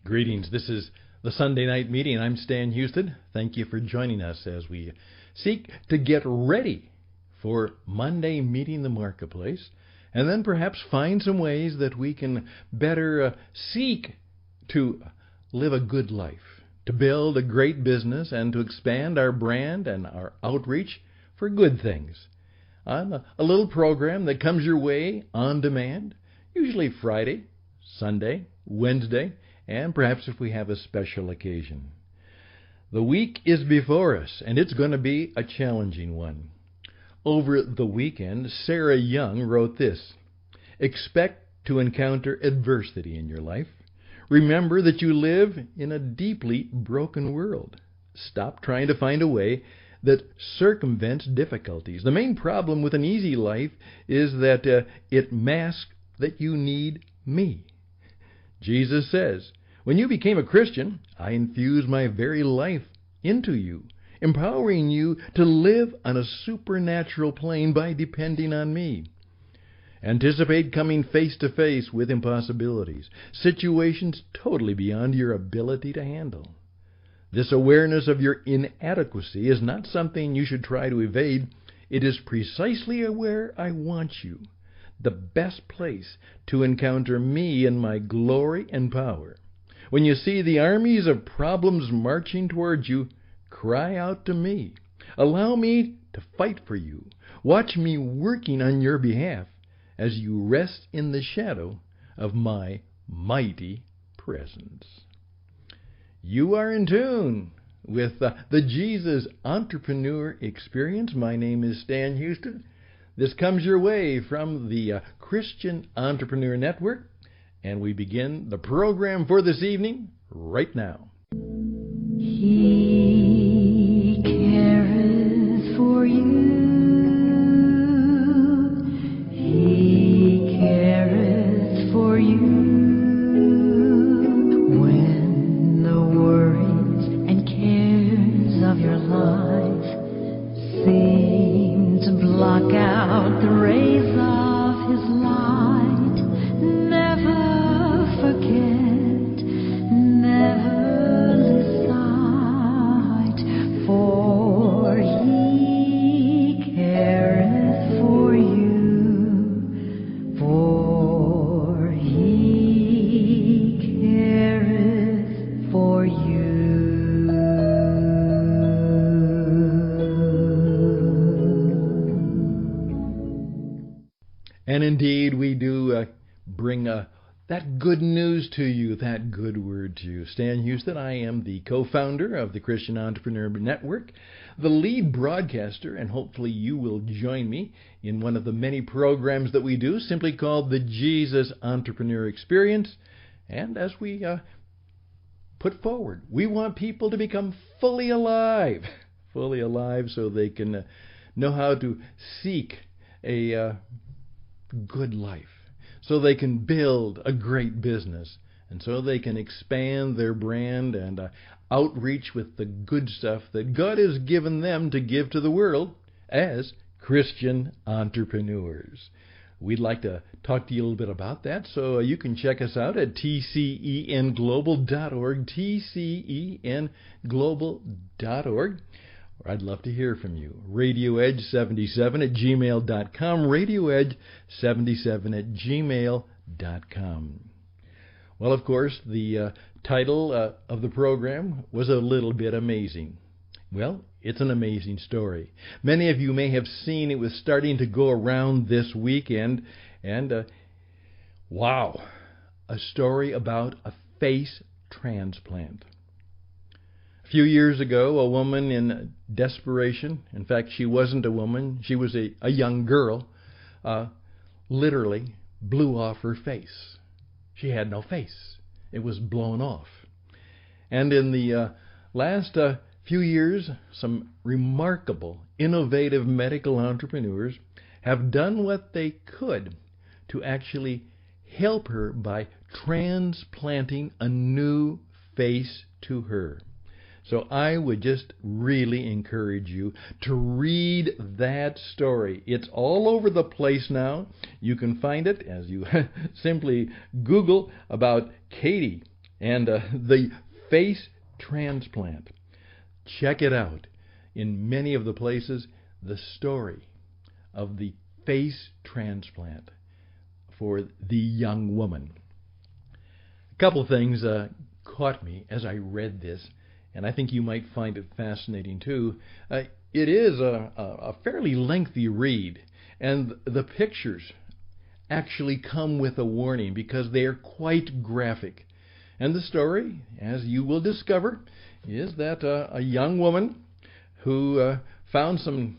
Greetings. This is the Sunday night meeting. I'm Stan Houston. Thank you for joining us as we seek to get ready for Monday meeting the marketplace, and then perhaps find some ways that we can better seek to live a good life, to build a great business, and to expand our brand and our outreach for good things. On a little program that comes your way on demand, usually Friday, Sunday, Wednesday, and perhaps if we have a special occasion. The week is before us, and it's going to be a challenging one. Over the weekend, Sarah Young wrote this: "Expect to encounter adversity in your life. Remember that you live in a deeply broken world. Stop trying to find a way that circumvents difficulties. The main problem with an easy life is that it masks that you need me." Jesus says, "When you became a Christian, I infused my very life into you, empowering you to live on a supernatural plane by depending on me. Anticipate coming face to face with impossibilities, situations totally beyond your ability to handle. This awareness of your inadequacy is not something you should try to evade. It is precisely where I want you, the best place to encounter me in my glory and power. When you see the armies of problems marching towards you, cry out to me. Allow me to fight for you. Watch me working on your behalf as you rest in the shadow of my mighty presence." You are in tune with the Jesus Entrepreneur Experience. My name is Stan Houston. This comes your way from the Christian Entrepreneur Network, and we begin the program for this evening right now. He careth for you. He careth for you. When the worries and cares of your life seem to block out the rays of His light, never forget, never lose sight, for He careth for you, for He careth for you. And indeed, we do bring that good news to you, that good word to you. Stan Houston, I am the co-founder of the Christian Entrepreneur Network, the lead broadcaster, and hopefully you will join me in one of the many programs that we do, simply called the Jesus Entrepreneur Experience. And as we put forward, we want people to become fully alive so they can know how to seek a good life, so they can build a great business, and so they can expand their brand and outreach with the good stuff that God has given them to give to the world as Christian entrepreneurs. We'd like to talk to you a little bit about that, so you can check us out at tcenglobal.org, tcenglobal.org. I'd love to hear from you. RadioEdge77@gmail.com, RadioEdge77@gmail.com. Well, of course, the title of the program was a little bit amazing. Well, it's an amazing story. Many of you may have seen it was starting to go around this weekend, and wow, a story about a face transplant. A few years ago, a woman in desperation, in fact, she wasn't a woman, she was a young girl, literally blew off her face. She had no face. It was blown off. And in the last few years, some remarkable, innovative medical entrepreneurs have done what they could to actually help her by transplanting a new face to her. So I would just really encourage you to read that story. It's all over the place now. You can find it as you simply Google about Katie And the face transplant. Check it out. In many of the places, the story of the face transplant for the young woman. A couple things caught me as I read this, and I think you might find it fascinating too. It is a fairly lengthy read, and the pictures actually come with a warning because they are quite graphic. And the story, as you will discover, is that a young woman who found some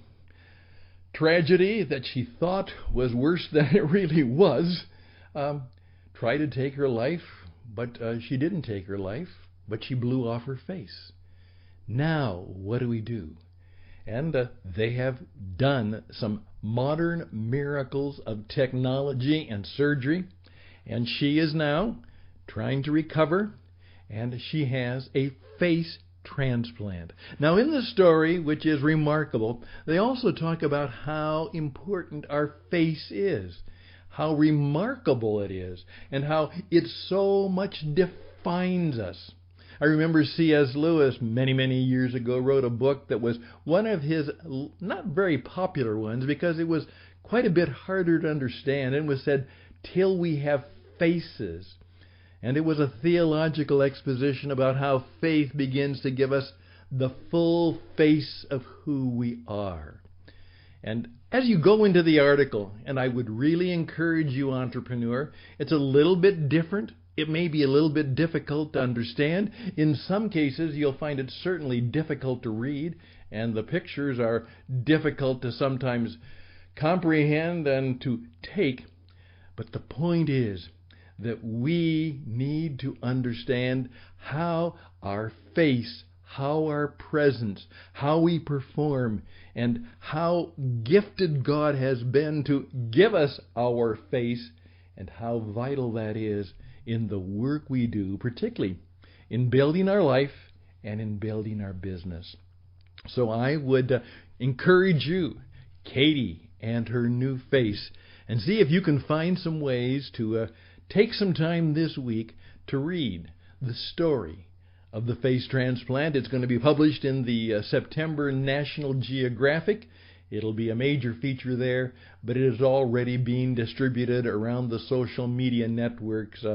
tragedy that she thought was worse than it really was, tried to take her life, but she didn't take her life, but she blew off her face. Now, what do we do? And they have done some modern miracles of technology and surgery, and she is now trying to recover, and she has a face transplant. Now, in the story, which is remarkable, they also talk about how important our face is, how remarkable it is, and how it so much defines us. I remember C.S. Lewis many, many years ago wrote a book that was one of his not very popular ones because it was quite a bit harder to understand, and was said, "Till We Have Faces." And it was a theological exposition about how faith begins to give us the full face of who we are. And as you go into the article, and I would really encourage you, entrepreneur, it's a little bit different. It may be a little bit difficult to understand. In some cases, you'll find it certainly difficult to read, and the pictures are difficult to sometimes comprehend and to take. But the point is that we need to understand how our face, how our presence, how we perform, and how gifted God has been to give us our face, and how vital that is in the work we do, particularly in building our life and in building our business. So I would encourage you, Katie and her new face, and see if you can find some ways to take some time this week to read the story of the face transplant. It's going to be published in the September National Geographic. It'll be a major feature there, but it is already being distributed around the social media networks,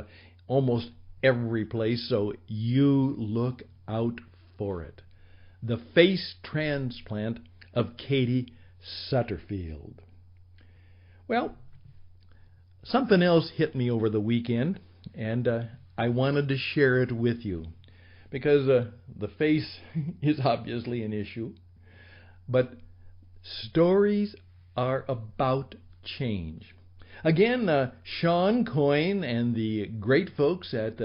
almost every place, so you look out for it. The face transplant of Katie Sutterfield. Well, something else hit me over the weekend, and I wanted to share it with you, because the face is obviously an issue, but stories are about change. Again, Sean Coyne and the great folks at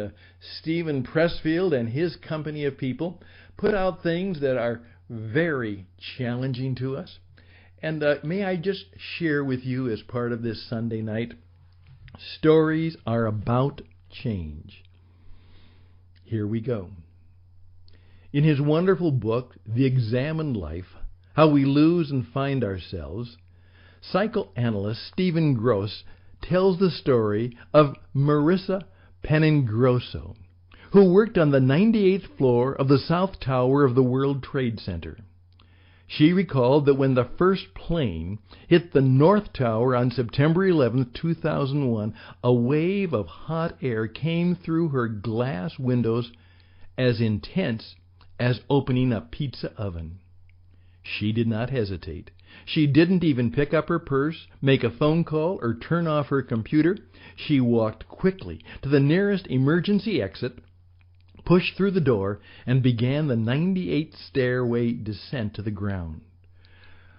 Stephen Pressfield and his company of people put out things that are very challenging to us. And may I just share with you as part of this Sunday night, stories are about change. Here we go. In his wonderful book, The Examined Life, How We Lose and Find Ourselves, psychoanalyst Stephen Gross tells the story of Marissa Peningrosso, who worked on the 98th floor of the South Tower of the World Trade Center. She recalled that when the first plane hit the North Tower on September 11, 2001, a wave of hot air came through her glass windows as intense as opening a pizza oven. She did not hesitate. She didn't even pick up her purse, make a phone call, or turn off her computer. She walked quickly to the nearest emergency exit, pushed through the door, and began the 98th stairway descent to the ground.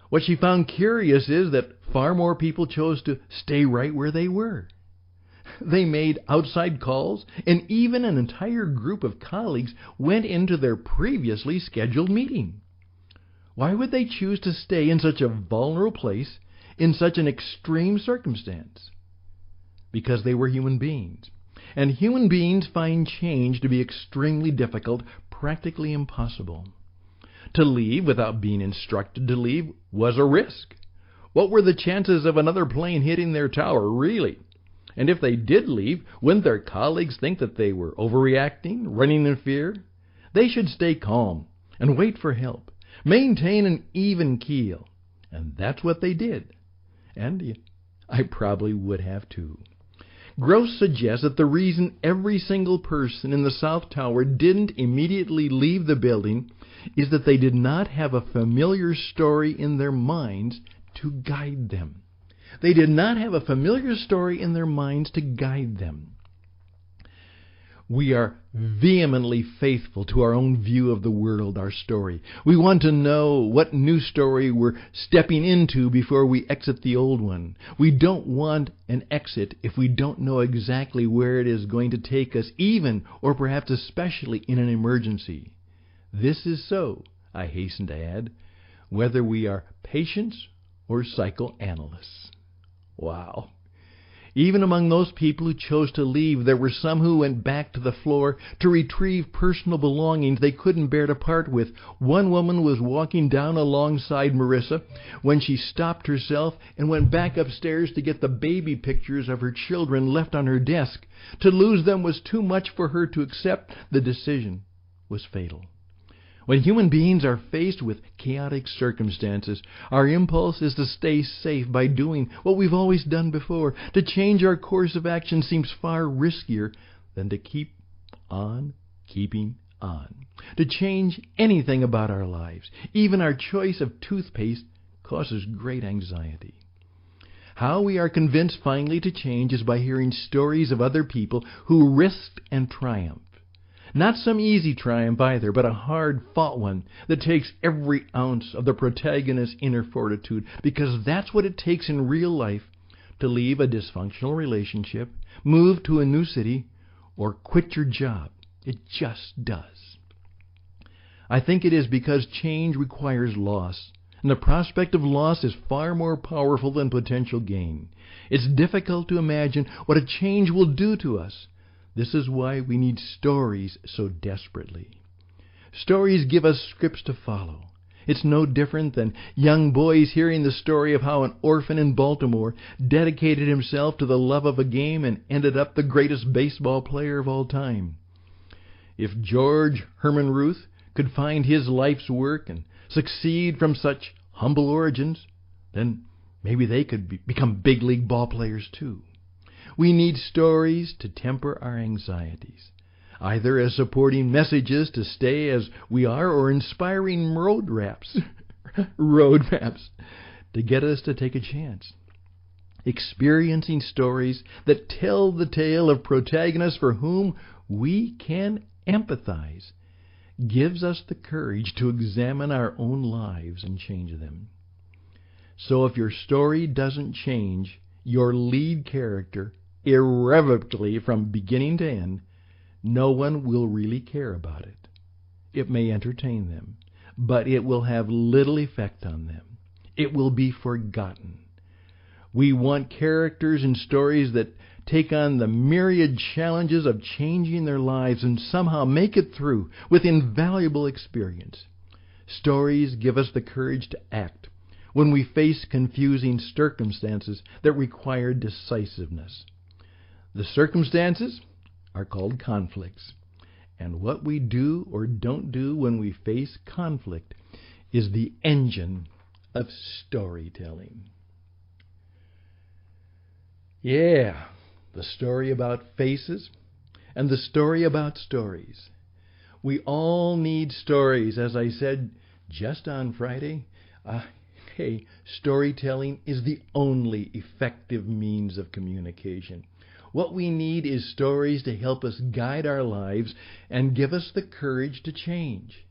What she found curious is that far more people chose to stay right where they were. They made outside calls, and even an entire group of colleagues went into their previously scheduled meeting. Why would they choose to stay in such a vulnerable place, in such an extreme circumstance? Because they were human beings. And human beings find change to be extremely difficult, practically impossible. To leave without being instructed to leave was a risk. What were the chances of another plane hitting their tower, really? And if they did leave, wouldn't their colleagues think that they were overreacting, running in fear? They should stay calm and wait for help. Maintain an even keel. And that's what they did. And I probably would have too. Gross suggests that the reason every single person in the South Tower didn't immediately leave the building is that they did not have a familiar story in their minds to guide them. They did not have a familiar story in their minds to guide them. We are vehemently faithful to our own view of the world, our story. We want to know what new story we're stepping into before we exit the old one. We don't want an exit if we don't know exactly where it is going to take us, even or perhaps especially in an emergency. This is so, I hasten to add, whether we are patients or psychoanalysts. Wow. Even among those people who chose to leave, there were some who went back to the floor to retrieve personal belongings they couldn't bear to part with. One woman was walking down alongside Marissa when she stopped herself and went back upstairs to get the baby pictures of her children left on her desk. To lose them was too much for her to accept. The decision was fatal. When human beings are faced with chaotic circumstances, our impulse is to stay safe by doing what we've always done before. To change our course of action seems far riskier than to keep on keeping on. To change anything about our lives, even our choice of toothpaste, causes great anxiety. How we are convinced finally to change is by hearing stories of other people who risked and triumphed. Not some easy triumph either, but a hard-fought one that takes every ounce of the protagonist's inner fortitude, because that's what it takes in real life to leave a dysfunctional relationship, move to a new city, or quit your job. It just does. I think it is because change requires loss, and the prospect of loss is far more powerful than potential gain. It's difficult to imagine what a change will do to us. This is why we need stories so desperately. Stories give us scripts to follow. It's no different than young boys hearing the story of how an orphan in Baltimore dedicated himself to the love of a game and ended up the greatest baseball player of all time. If George Herman Ruth could find his life's work and succeed from such humble origins, then maybe they could become big league ball players too. We need stories to temper our anxieties, either as supporting messages to stay as we are or inspiring road maps to get us to take a chance. Experiencing stories that tell the tale of protagonists for whom we can empathize gives us the courage to examine our own lives and change them. So if your story doesn't change your lead character irrevocably from beginning to end, no one will really care about it. It may entertain them, but it will have little effect on them. It will be forgotten. We want characters and stories that take on the myriad challenges of changing their lives and somehow make it through with invaluable experience. Stories give us the courage to act when we face confusing circumstances that require decisiveness. The circumstances are called conflicts, and what we do or don't do when we face conflict is the engine of storytelling. Yeah, the story about faces and the story about stories. We all need stories, as I said just on Friday. Hey, storytelling is the only effective means of communication. What we need is stories to help us guide our lives and give us the courage to change.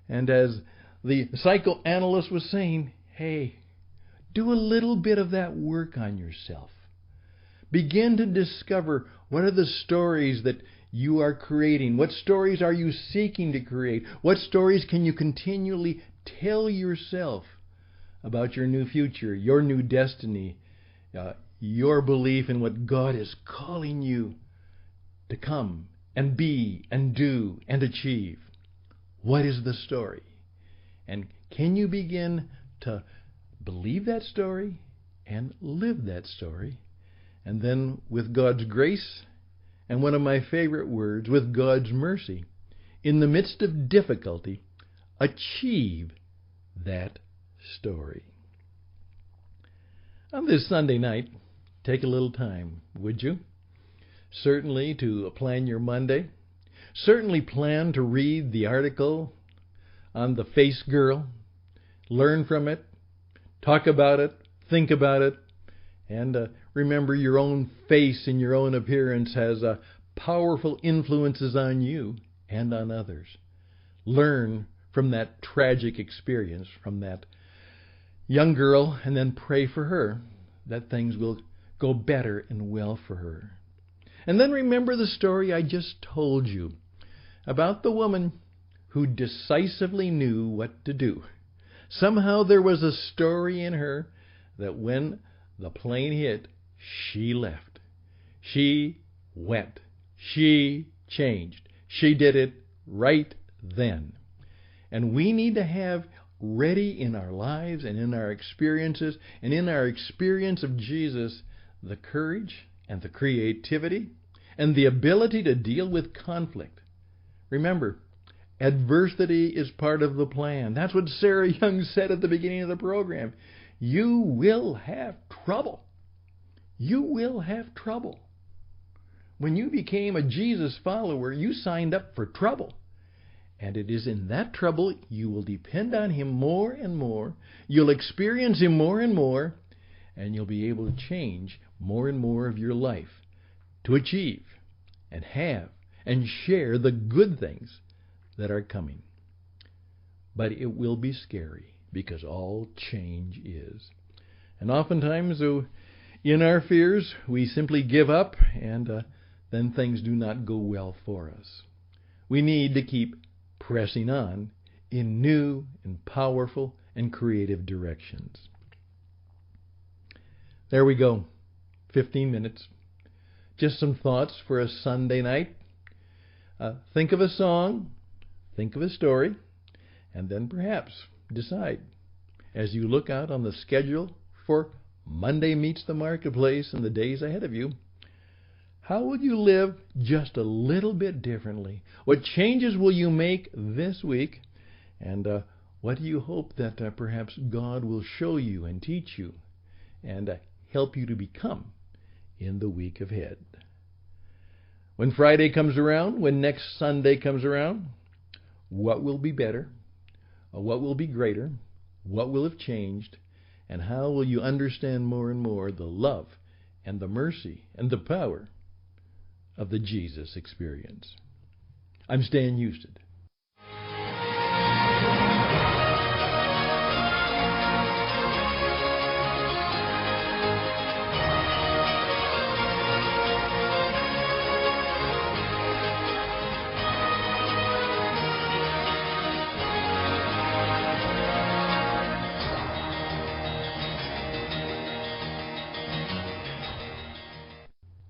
And as the psychoanalyst was saying, hey, do a little bit of that work on yourself. Begin to discover what are the stories that you are creating. What stories are you seeking to create? What stories can you continually tell yourself about your new future, your new destiny, your belief in what God is calling you to come and be and do and achieve? What is the story? And can you begin to believe that story and live that story and then with God's grace, and one of my favorite words, with God's mercy, in the midst of difficulty, achieve that story. On this Sunday night, take a little time, would you? Certainly to plan your Monday. Certainly plan to read the article on the face girl. Learn from it. Talk about it. Think about it. And remember, your own face and your own appearance has powerful influences on you and on others. Learn from that tragic experience, from that young girl, and then pray for her that things will go better and well for her. And then remember the story I just told you about the woman who decisively knew what to do. Somehow there was a story in her that when the plane hit, she left. She went. She changed. She did it right then. And we need to have ready in our lives and in our experiences and in our experience of Jesus the courage and the creativity and the ability to deal with conflict. Remember, adversity is part of the plan. That's what Sarah Young said at the beginning of the program. You will have trouble. You will have trouble. When you became a Jesus follower, you signed up for trouble. And it is in that trouble you will depend on Him more and more. You'll experience Him more and more. And you'll be able to change more and more of your life to achieve and have and share the good things that are coming. But it will be scary, because all change is. And oftentimes, in our fears, we simply give up, and then things do not go well for us. We need to keep pressing on in new and powerful and creative directions. There we go. 15 minutes. Just some thoughts for a Sunday night. Think of a song, think of a story, and then perhaps decide, as you look out on the schedule for Monday Meets the Marketplace and the days ahead of you, how will you live just a little bit differently? What changes will you make this week? And what do you hope that perhaps God will show you and teach you and help you to become in the week ahead? When Friday comes around, when next Sunday comes around, what will be better? What will be greater? What will have changed? And how will you understand more and more the love and the mercy and the power of the Jesus experience? I'm Stan Houston.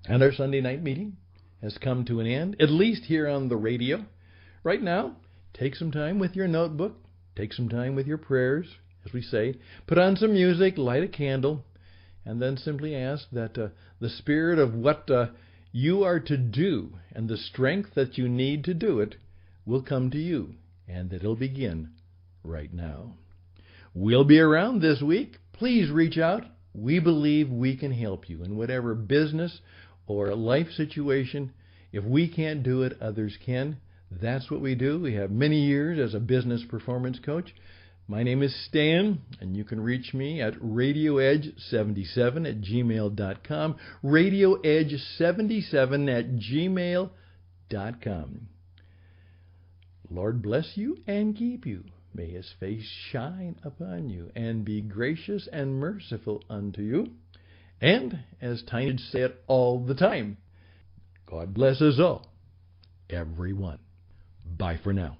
And our Sunday night meeting has come to an end, at least here on the radio. Right now, take some time with your notebook, take some time with your prayers, as we say, put on some music, light a candle, and then simply ask that the spirit of what you are to do and the strength that you need to do it will come to you, and that it'll begin right now. We'll be around this week. Please reach out. We believe we can help you in whatever business or life situation. If we can't do it, others can. That's what we do. We have many years as a business performance coach. My name is Stan, and you can reach me at radioedge77@gmail.com, radioedge77@gmail.com. Lord bless you and keep you. May His face shine upon you and be gracious and merciful unto you. And, as Tiny said all the time, God bless us all, everyone. Bye for now.